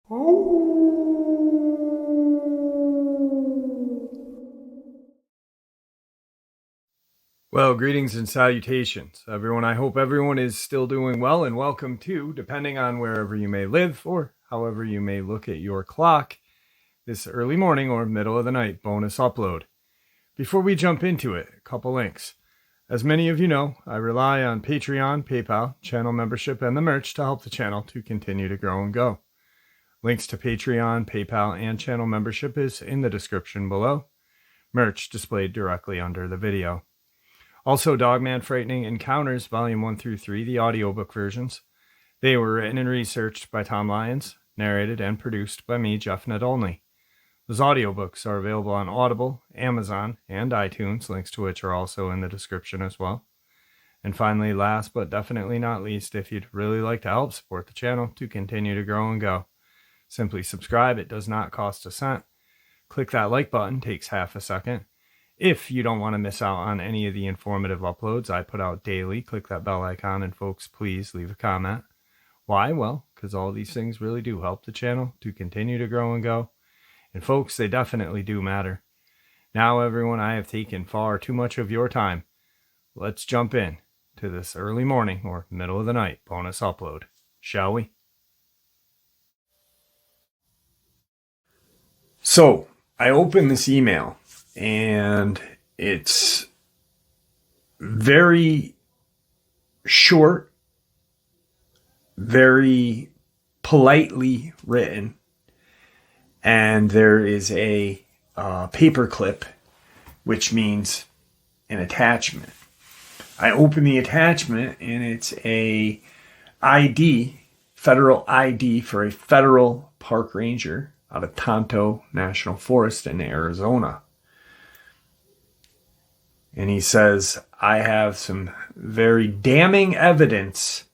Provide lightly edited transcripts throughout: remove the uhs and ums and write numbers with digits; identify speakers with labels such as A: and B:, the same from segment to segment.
A: Well, greetings and salutations, everyone. I hope everyone is still doing well, and welcome to, depending on wherever you may live or however you may look at your clock, this early morning or middle of the night bonus upload. Before we jump into it, a couple links. As many of you know, I rely on Patreon, PayPal, channel membership, and the merch to help the channel to continue to grow and go. Links to Patreon, PayPal, and channel membership is in the description below. Merch displayed directly under the video. Also, Dogman Frightening Encounters, Volume 1 through 3, the audiobook versions. They were written and researched by Tom Lyons, narrated and produced by me, Jeff Nadolny. Those audiobooks are available on Audible, Amazon, and iTunes, links to which are also in the description as well. And finally, last but definitely not least, if you'd really like to help support the channel to continue to grow and go, simply subscribe. It does not cost a cent. Click that like button, takes half a second. If you don't want to miss out on any of the informative uploads I put out daily, click that bell icon, and folks, please leave a comment. Why? Well, because all these things really do help the channel to continue to grow and go. And folks, they definitely do matter. Now, everyone, I have taken far too much of your time. Let's jump in to this early morning or middle of the night bonus upload, shall we? So, I opened this email, and it's very short, very politely written, and there is a paper clip, which means an attachment. I open the attachment, and it's a ID, federal ID for a federal park ranger out of Tonto National Forest in Arizona. And he says, I have some very damning evidence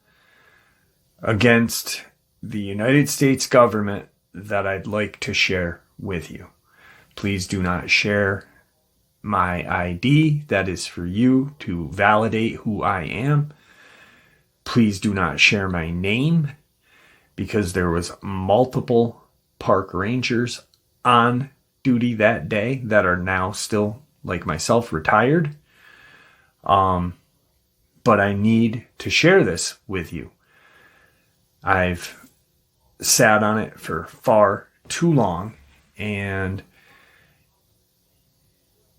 A: against the United States government that I'd like to share with you. Please do not share my ID. That is for you to validate who I am. Please do not share my name, because there was multiple park rangers on duty that day that are now still, like myself, retired. But I need to share this with you. I've sat on it for far too long, and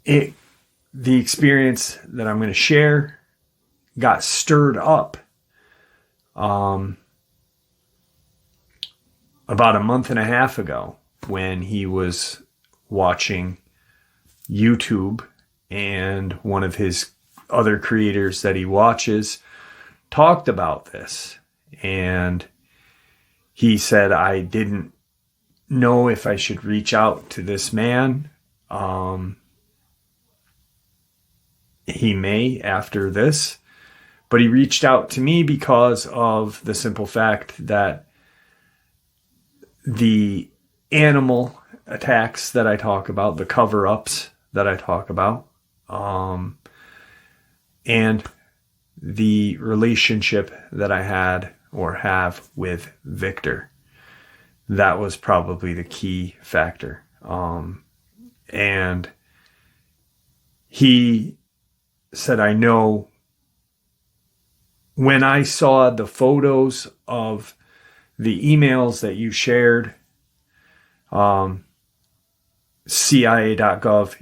A: the experience that I'm going to share got stirred up about a month and a half ago when he was watching YouTube, and one of his other creators that he watches talked about this, and he said, I didn't know if I should reach out to this man. He may after this, but he reached out to me because of the simple fact that the animal attacks that I talk about, the cover-ups that I talk about, and the relationship that I had or have with Victor. That was probably the key factor. And he said, I know when I saw the photos of the emails that you shared, CIA.gov,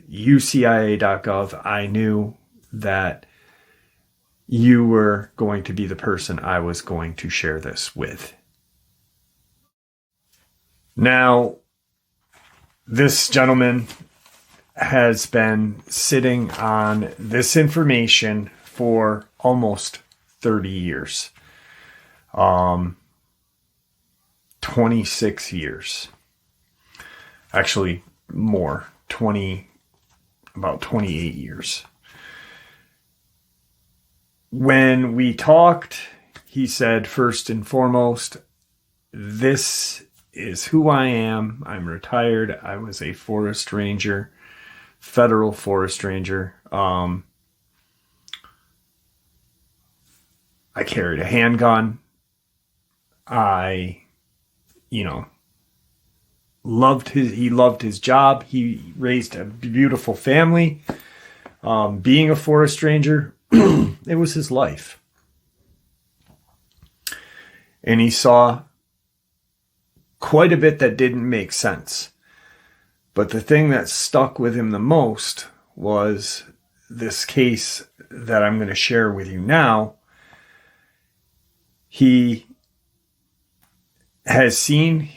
A: UCIA.gov, I knew that you were going to be the person I was going to share this with. Now, this gentleman has been sitting on this information for almost 30 years. 26 years. Actually, more. About 28 years. When we talked, he said, first and foremost, this is who I am. I'm retired. I was a forest ranger, federal forest ranger. I carried a handgun. I he loved his job. He raised a beautiful family. Being a forest ranger, it was his life. And he saw quite a bit that didn't make sense. But the thing that stuck with him the most was this case that I'm going to share with you now. He has seen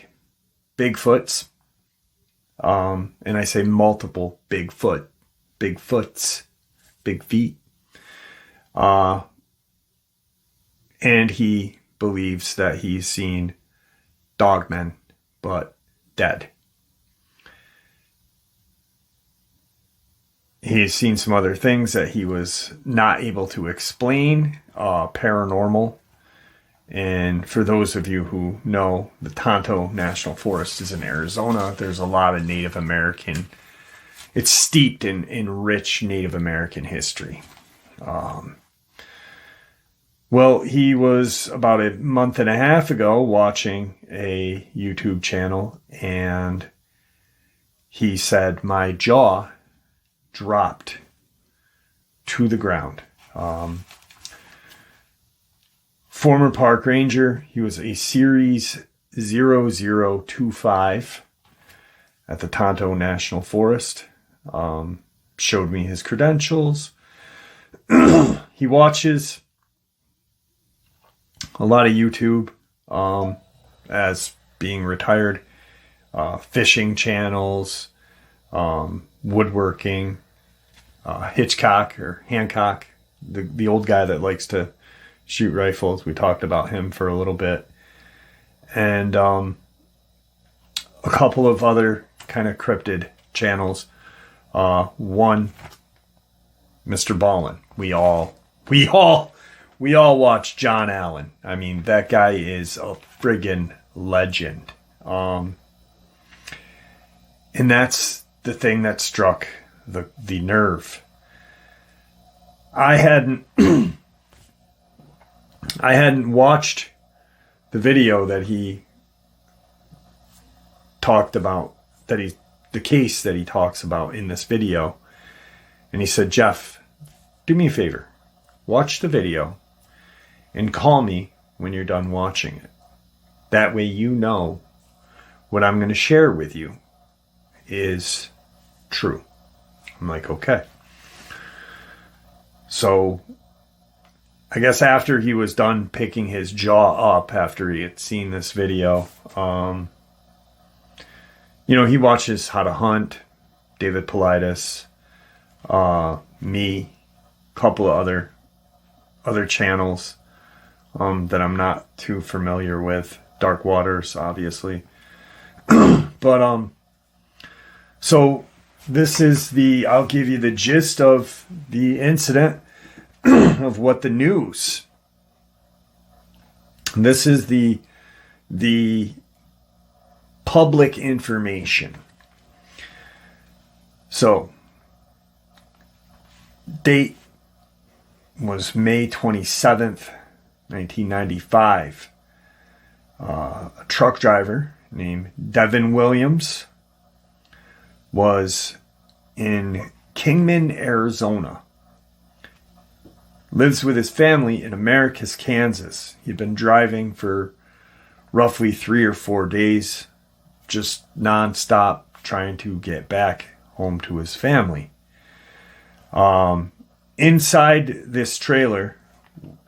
A: Bigfoots, and I say multiple big feet, and he believes that he's seen Dogman, but dead. He's seen some other things that he was not able to explain, paranormal. And for those of you who know, the Tonto National Forest is in Arizona. There's a lot of Native American. It's steeped in rich Native American history. Well, he was about a month and a half ago watching a YouTube channel, and he said, my jaw dropped to the ground. Former park ranger. He was a Series 0025 at the Tonto National Forest. Showed me his credentials. He watches a lot of YouTube as being retired. Fishing channels, woodworking, Hitchcock or Hancock, the old guy that likes to shoot rifles. We talked about him for a little bit. And a couple of other kind of cryptid channels. One, Mr. Ballin. We all watch John Allen. I mean, that guy is a friggin' legend. And that's the thing that struck the nerve. I hadn't watched the video that he talked about, the case that he talks about in this video. And he said, Jeff, do me a favor. Watch the video and call me when you're done watching it. That way you know what I'm going to share with you is true. I'm like, okay. So I guess after he was done picking his jaw up after he had seen this video, he watches How to Hunt, David Paulides, me, a couple of other channels that I'm not too familiar with. Dark Waters, obviously. But so this is I'll give you the gist of the incident of what the news. This is the public information. So date was May 27th, 1995. A truck driver named Devin Williams was in Kingman, Arizona. Lives with his family in Americus, Kansas. He'd been driving for roughly 3 or 4 days, just nonstop, trying to get back home to his family. Inside this trailer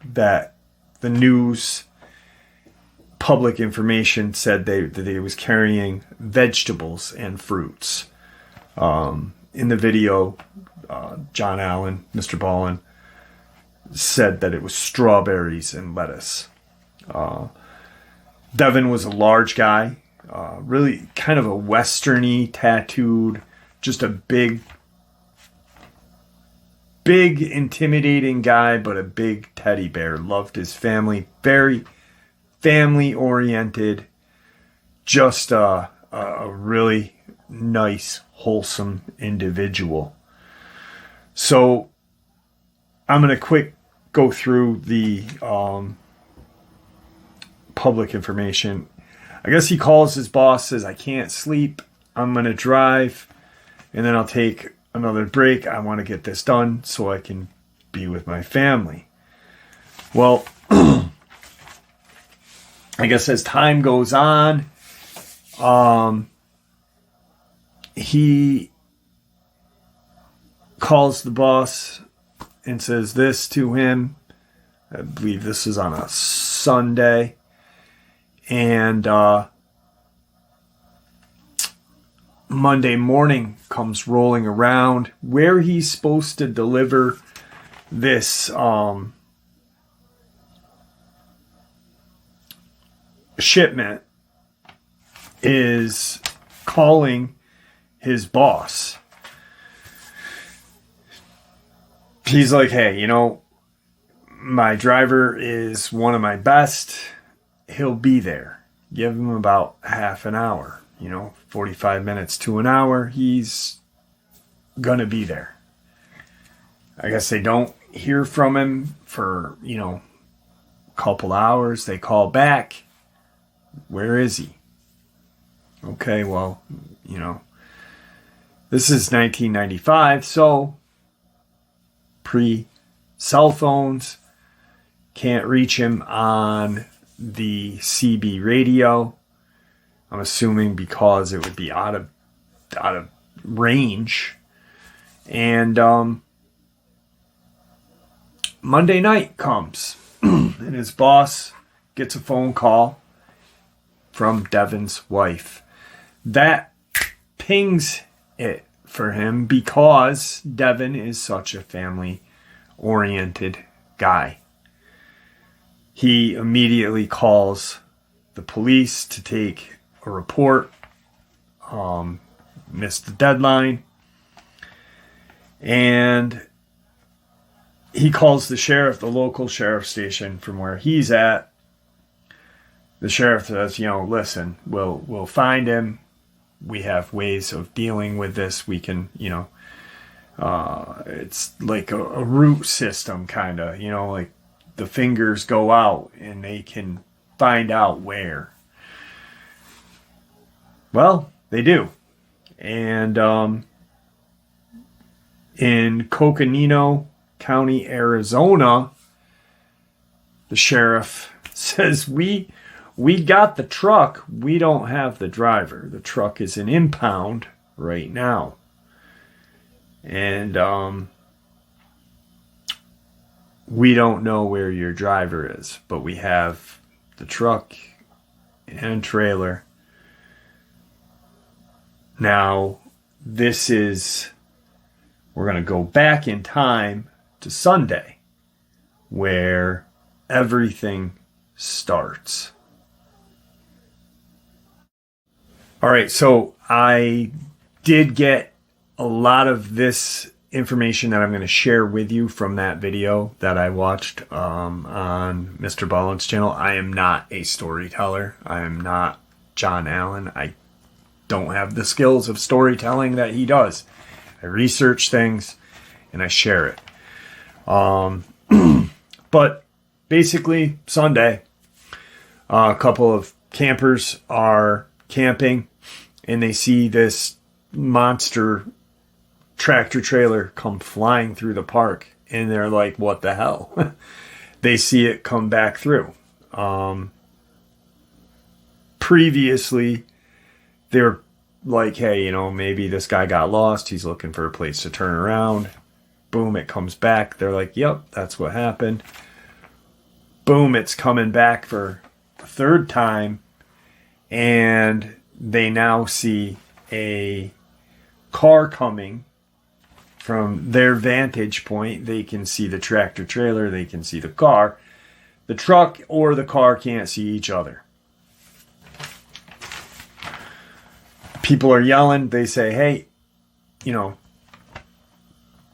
A: that the news public information said that they was carrying vegetables and fruits. In the video, John Allen, Mr. Ballin, said that it was strawberries and lettuce. Devin was a large guy, really kind of a westerny, tattooed, just a big, intimidating guy, but a big teddy bear. Loved his family, very family-oriented, just a really nice, wholesome individual. So I'm going to quick go through the public information. I guess he calls his boss, says, I can't sleep. I'm going to drive, and then I'll take another break. I want to get this done so I can be with my family. Well, I guess as time goes on, he calls the boss and says this to him. I believe this is on a Sunday. And Monday morning comes rolling around where he's supposed to deliver this shipment is calling his boss. He's like, hey, you know, my driver is one of my best. He'll be there. Give him about half an hour, 45 minutes to an hour. He's going to be there. I guess they don't hear from him for, a couple hours. They call back. Where is he? Okay, well, this is 1995, so pre-cell phones, can't reach him on the CB radio. I'm assuming because it would be out of range. And Monday night comes, and his boss gets a phone call from Devin's wife. That pings it for him because Devin is such a family-oriented guy. He immediately calls the police to take a report. Missed the deadline. And he calls the sheriff, the local sheriff station from where he's at. The sheriff says, listen, we'll find him. We have ways of dealing with this. We can, it's like a root system kind of, like the fingers go out and they can find out where. Well, they do. And in Coconino County, Arizona, the sheriff says, we got the truck. We don't have the driver. The truck is an impound right now. And we don't know where your driver is, but we have the truck and trailer. Now, we're going to go back in time to Sunday, where everything starts. All right, so I did get a lot of this information that I'm going to share with you from that video that I watched on Mr. Ballard's channel. I am not a storyteller. I am not John Allen. I don't have the skills of storytelling that he does. I research things and I share it. But basically, Sunday, a couple of campers are camping and they see this monster tractor trailer come flying through the park, and they're like, what the hell? They see it come back through. Previously, they're like, hey, maybe this guy got lost. He's looking for a place to turn around. Boom, it comes back. They're like, yep, that's what happened. Boom, it's coming back for a third time. And they now see a car coming from their vantage point. They can see the tractor trailer. They can see the car. The truck or the car can't see each other. People are yelling. They say, hey,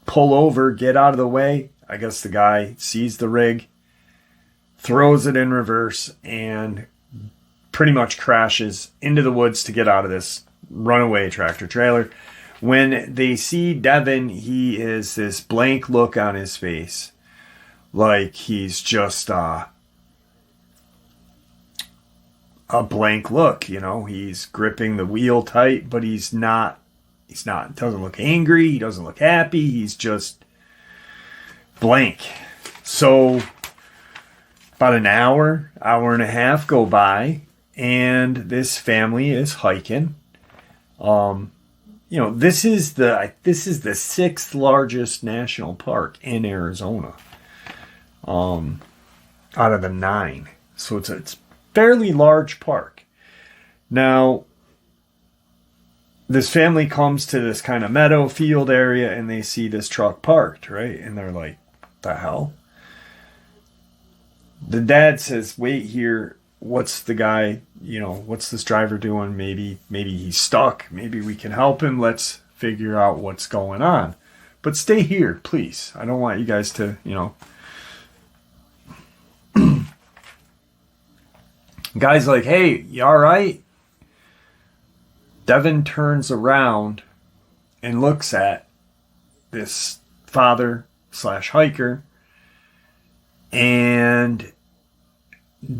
A: pull over, get out of the way. I guess the guy sees the rig, throws it in reverse, and pretty much crashes into the woods to get out of this runaway tractor trailer. When they see Devin, he is this blank look on his face. Like he's just, a blank look. You know, he's gripping the wheel tight, but he's not, doesn't look angry. He doesn't look happy. He's just blank. So about an hour and a half go by, and this family is hiking. You know, this is the sixth largest national park in Arizona, out of the 9. So it's a fairly large park. Now, this family comes to this kind of meadow field area, and they see this truck parked, right? And they're like, "What the hell?" The dad says, "Wait here. What's the guy, you know, what's this driver doing? Maybe he's stuck. Maybe we can help him. Let's figure out what's going on. But stay here, please. I don't want you guys to, you know." Guy's like, "Hey, you all right?" Devin turns around and looks at this father/hiker and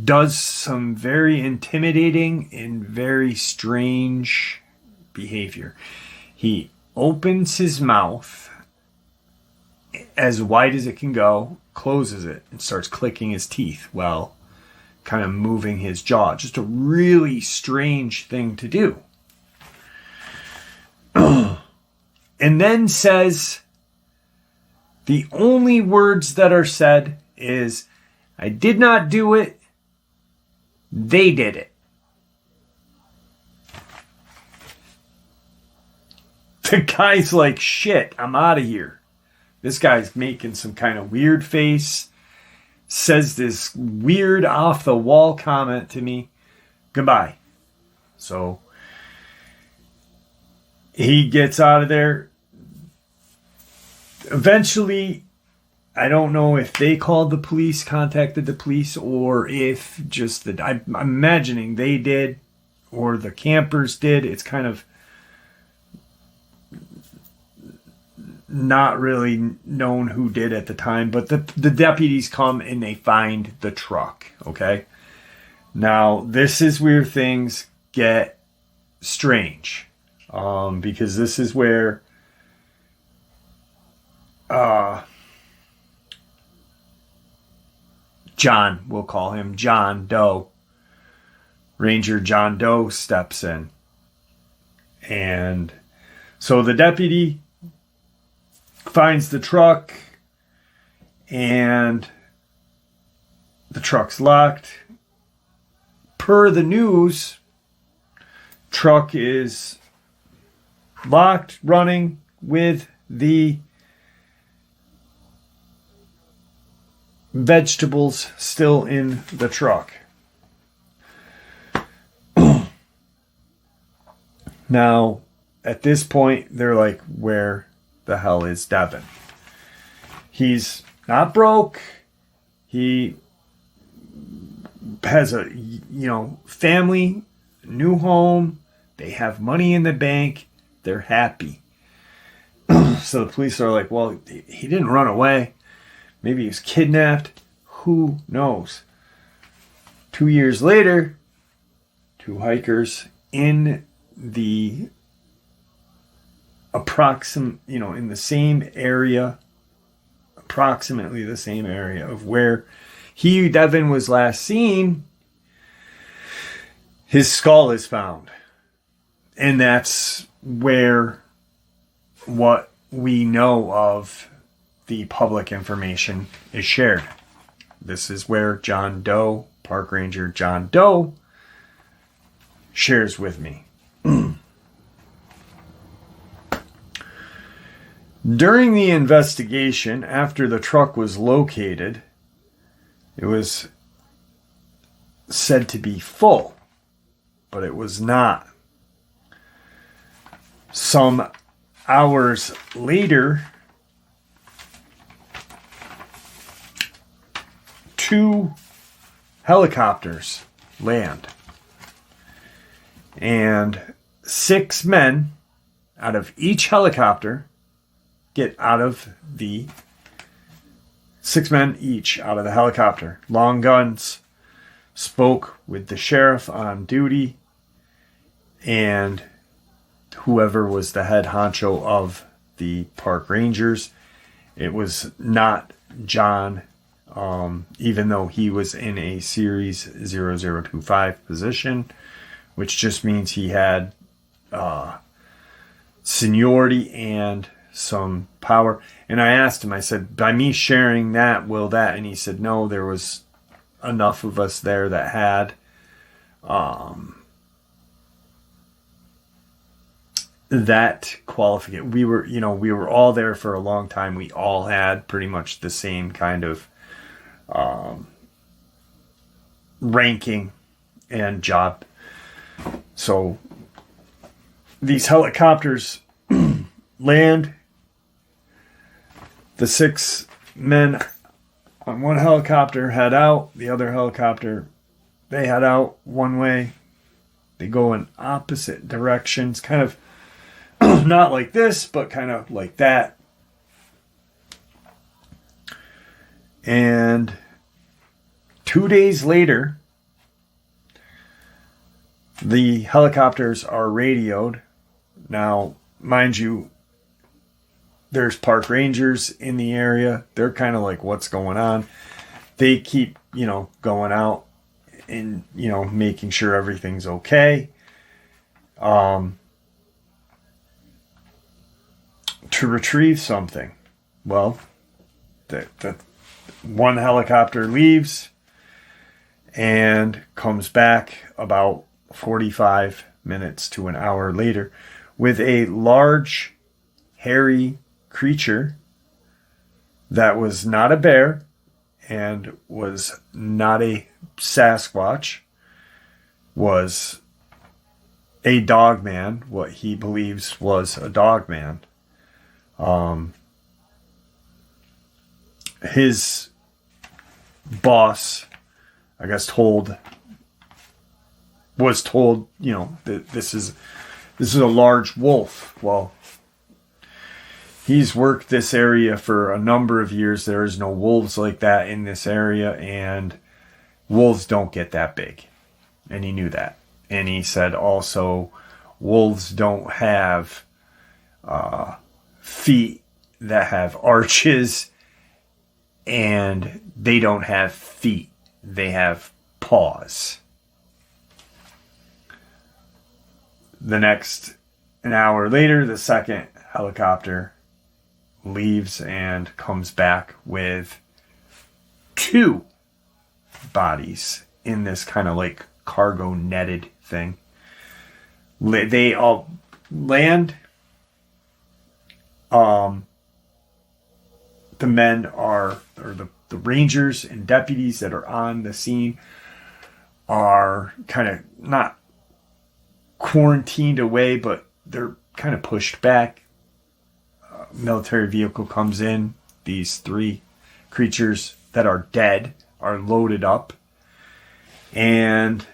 A: does some very intimidating and very strange behavior. He opens his mouth as wide as it can go, closes it, and starts clicking his teeth while kind of moving his jaw. Just a really strange thing to do. And then says, the only words that are said is, "I did not do it. They did it." The guy's like, "Shit, I'm out of here." This guy's making some kind of weird face, says this weird off the wall comment to me. Goodbye. So he gets out of there. Eventually, I don't know if they called the police, contacted the police, or if just I'm imagining they did, or the campers did. It's kind of not really known who did at the time, but the deputies come and they find the truck, okay? Now, this is where things get strange, because this is where John, we'll call him John Doe, Ranger John Doe steps in. And so the deputy finds the truck, and the truck's locked. Per the news, truck is locked, running with the vegetables still in the truck. Now, at this point, they're like, where the hell is Devin? He's not broke. He has a, family, new home. They have money in the bank. They're happy. So the police are like, well, he didn't run away. Maybe he was kidnapped. Who knows? 2 years later, 2 hikers in the in the same area, approximately the same area of where Devin was last seen, his skull is found. And that's where what we know of the public information is shared. This is where John Doe, Park Ranger John Doe, shares with me. During the investigation, after the truck was located, it was said to be full, but it was not. Some hours later, 2 helicopters land, and 6 men out of each helicopter get out of 6 men each out of the helicopter. Long guns, spoke with the sheriff on duty and whoever was the head honcho of the park rangers. It was not John, even though he was in a Series 0025 position, which just means he had seniority and some power. And I asked him, I said, by me sharing that, will that? And he said, no, there was enough of us there that had that qualification. We were all there for a long time. We all had pretty much the same kind of ranking and job. So these helicopters land. The 6 men on one helicopter head out. The other helicopter, they head out one way. They go in opposite directions, kind of not like this, but kind of like that. And 2 days later, the helicopters are radioed. Now, mind you, there's park rangers in the area. They're kind of like, what's going on? They keep, going out and, making sure everything's okay. To retrieve something. Well, the one helicopter leaves and comes back about 45 minutes to an hour later with a large, hairy creature that was not a bear and was not a Sasquatch, was a Dogman, what he believes was a Dogman. His boss, I guess, was told, that this is a large wolf. Well, he's worked this area for a number of years. There is no wolves like that in this area, and wolves don't get that big. And he knew that. And he said also, wolves don't have feet that have arches, and they don't have feet. They have paws. An hour later, the second helicopter leaves and comes back with 2 bodies in this kind of like cargo netted thing. They all land. The men or the rangers and deputies that are on the scene are kind of not quarantined away, but they're kind of pushed back. Military vehicle comes in. These 3 creatures that are dead are loaded up, and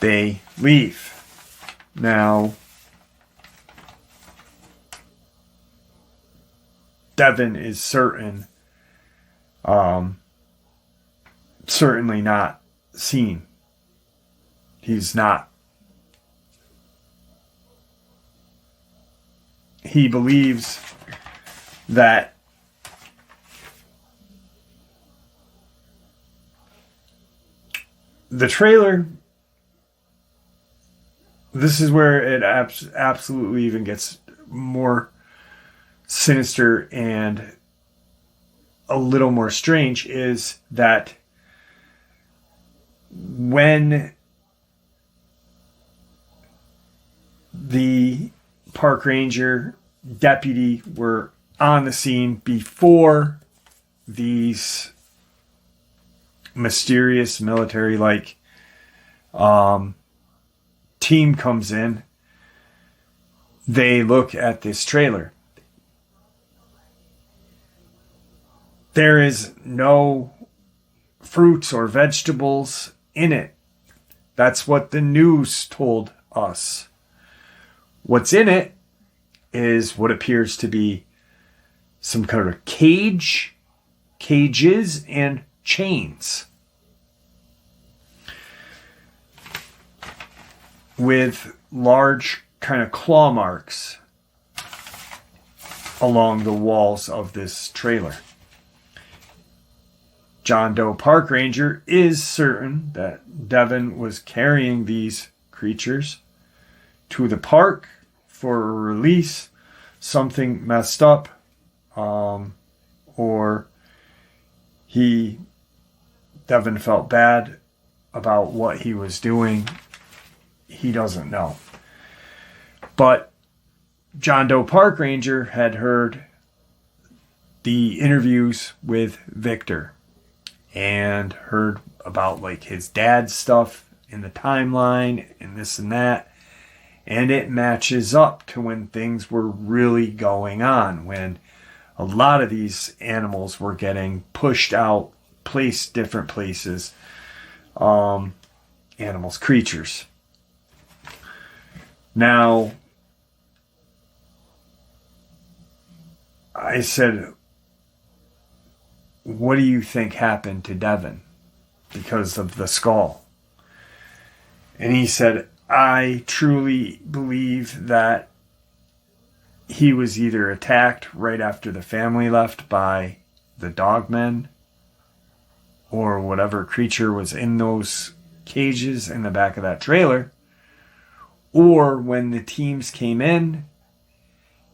A: they leave. Now, Devin is certainly not seen. He's not. He believes that the trailer, this is where it absolutely even gets more sinister and a little more strange, is that when the park ranger deputy were on the scene before these mysterious military-like team comes in, they look at this trailer. There is no fruits or vegetables in it. That's what the news told us. What's in it is what appears to be some kind of cage cages and chains with large kind of claw marks along the walls of this trailer. John Doe Park Ranger is certain that Devin was carrying these creatures to the park for a release. Something messed up, or Devin felt bad about what he was doing. He doesn't know. But John Doe Park Ranger had heard the interviews with Victor and heard about like his dad's stuff in the timeline and this and that. And it matches up to when things were really going on, when a lot of these animals were getting pushed out, placed different places. Animals, creatures. Now, I said, what do you think happened to Devin because of the skull? And he said, I truly believe that he was either attacked right after the family left by the Dogmen or whatever creature was in those cages in the back of that trailer, or when the teams came in,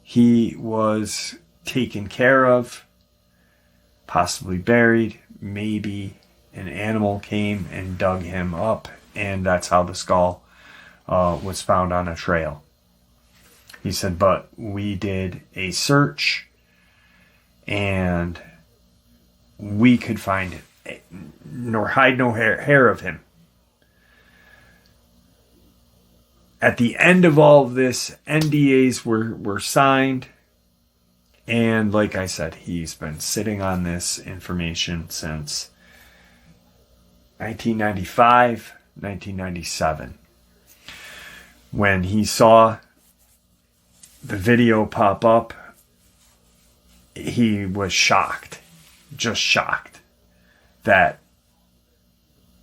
A: he was taken care of, possibly buried. Maybe an animal came and dug him up, and that's how the skull was found on a trail. He said, but we did a search and we could find it, nor hide no hair of him. At the end of all of this, NDAs were signed. And like I said, he's been sitting on this information since 1995, 1997. When he saw the video pop up, he was shocked, just shocked that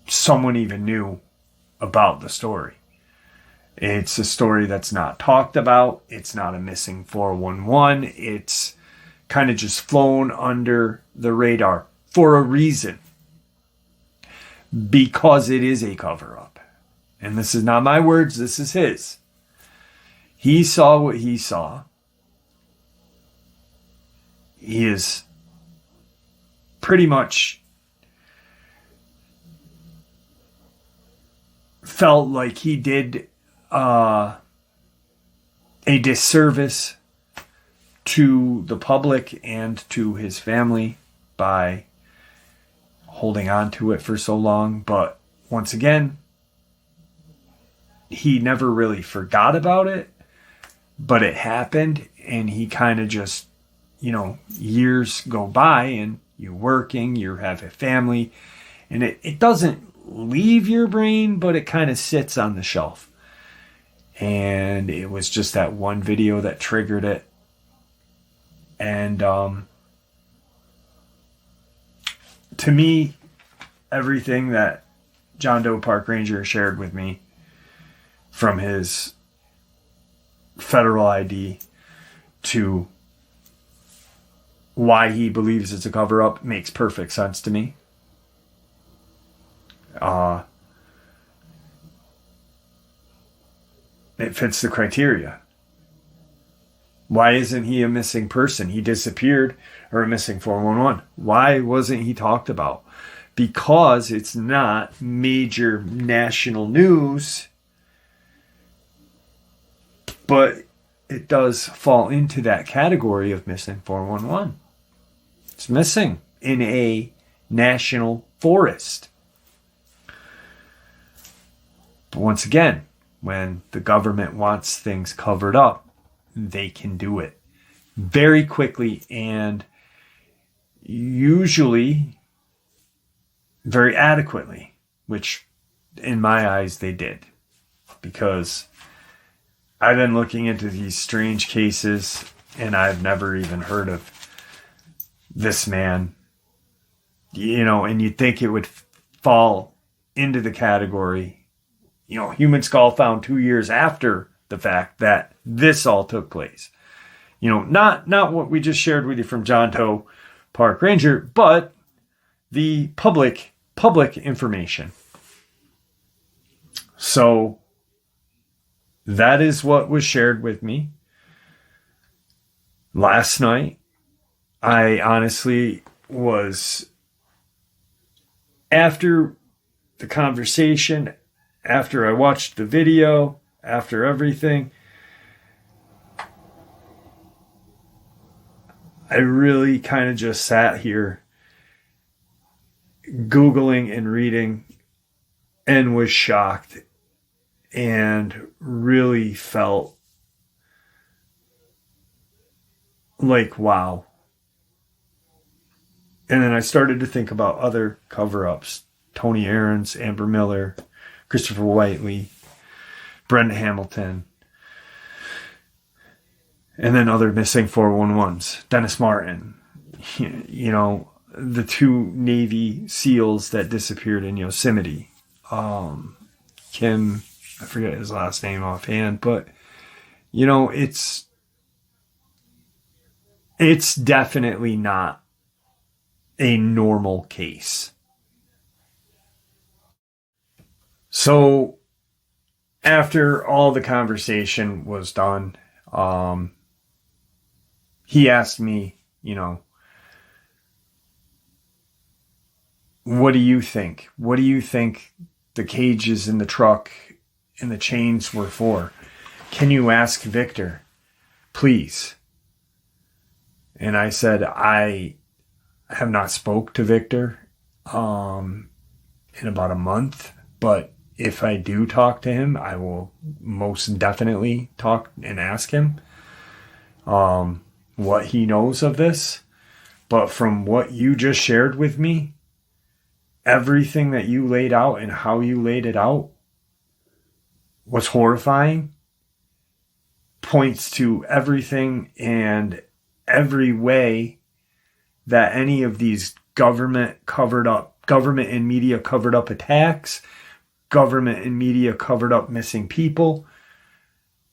A: someone even knew about the story. It's a story that's not talked about. It's not a missing 411. It's kind of just flown under the radar for a reason. Because it is a cover-up. And this is not my words, this is his. He saw what he saw. He is pretty much felt like he did a disservice to the public and to his family by holding on to it for so long. But once again, he never really forgot about it, but it happened, and he kind of just, years go by and you're working, you have a family, and it doesn't leave your brain, but it kind of sits on the shelf. And it was just that one video that triggered it. And to me, everything that John Doe Park Ranger shared with me, from his federal ID to why he believes it's a cover-up, makes perfect sense to me. It fits the criteria. Why isn't he a missing person? He disappeared, or a missing 411. Why wasn't he talked about? Because it's not major national news, but it does fall into that category of missing 411. It's missing in a national forest. But once again, when the government wants things covered up, they can do it very quickly and usually very adequately, which in my eyes they did. Because I've been looking into these strange cases and I've never even heard of this man and you'd think it would fall into the category, human skull found 2 years after the fact that this all took place. Not what we just shared with you from John Doe Park Ranger, but the public information. So that is what was shared with me last night. I honestly was, after the conversation, after I watched the video, after everything, I really kind of just sat here Googling and reading and was shocked and really felt like, wow. And then I started to think about other cover-ups. Tony Aarons, Amber Miller, Christopher Whiteley, Brenda Hamilton, and then other missing 411s. Dennis Martin, the 2 Navy SEALs that disappeared in Yosemite. Kim, I forget his last name offhand, but it's definitely not a normal case. So after all the conversation was done, he asked me, what do you think? What do you think the cages in the truck and the chains were for? Can you ask Victor, please? And I said, I have not spoke to Victor in about a month, but if I do talk to him, I will most definitely talk and ask him what he knows of this. But from what you just shared with me, everything that you laid out and how you laid it out was horrifying, points to everything and every way that any of these government and media covered up attacks, government and media covered up missing people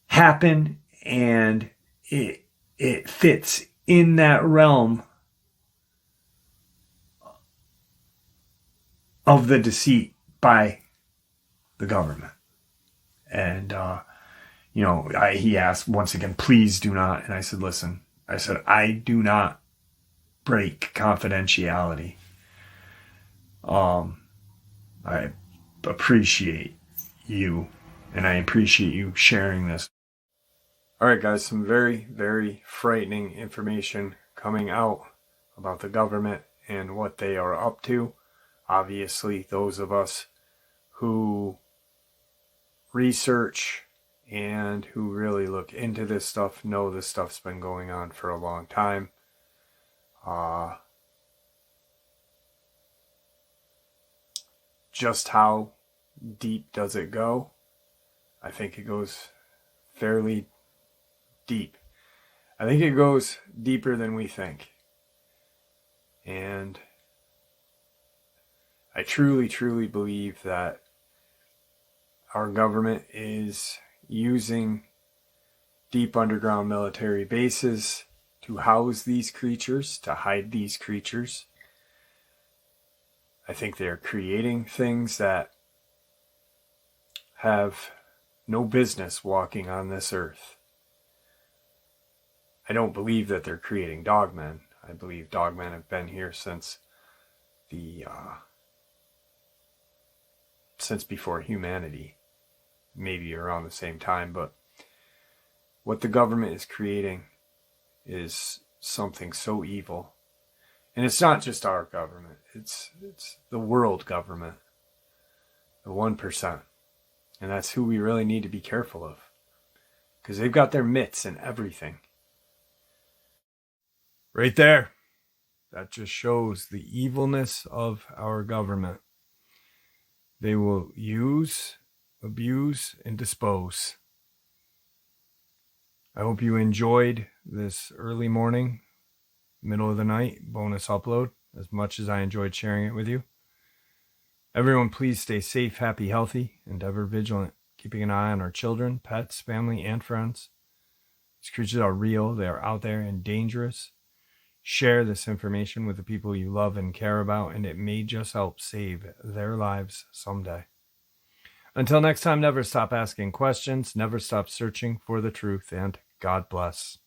A: happen, and it fits in that realm of the deceit by the government. And he asked once again, please do not. And I said, listen, I do not break confidentiality. I appreciate you, and I appreciate you sharing this. All right, guys, some very, very frightening information coming out about the government and what they are up to. Obviously, those of us who research and who really look into this stuff know this stuff's been going on for a long time. Just how deep does it go? I think it goes fairly deep. I think it goes deeper than we think. And I truly, truly believe that our government is using deep underground military bases to house these creatures, to hide these creatures. I think they're creating things that have no business walking on this earth. I don't believe that they're creating Dogman. I believe Dogman have been here since before humanity, maybe around the same time. But what the government is creating is something so evil. And it's not just our government. It's the world government, the 1%. And that's who we really need to be careful of, because they've got their mitts in everything. Right there. That just shows the evilness of our government. They will use, abuse, and dispose. I hope you enjoyed this early morning, middle of the night bonus upload. as much as I enjoyed sharing it with you. Everyone, please stay safe, happy, healthy, and ever vigilant, keeping an eye on our children, pets, family, and friends. These creatures are real, they are out there and dangerous. Share this information with the people you love and care about, and it may just help save their lives someday. Until next time, never stop asking questions, never stop searching for the truth, and God bless.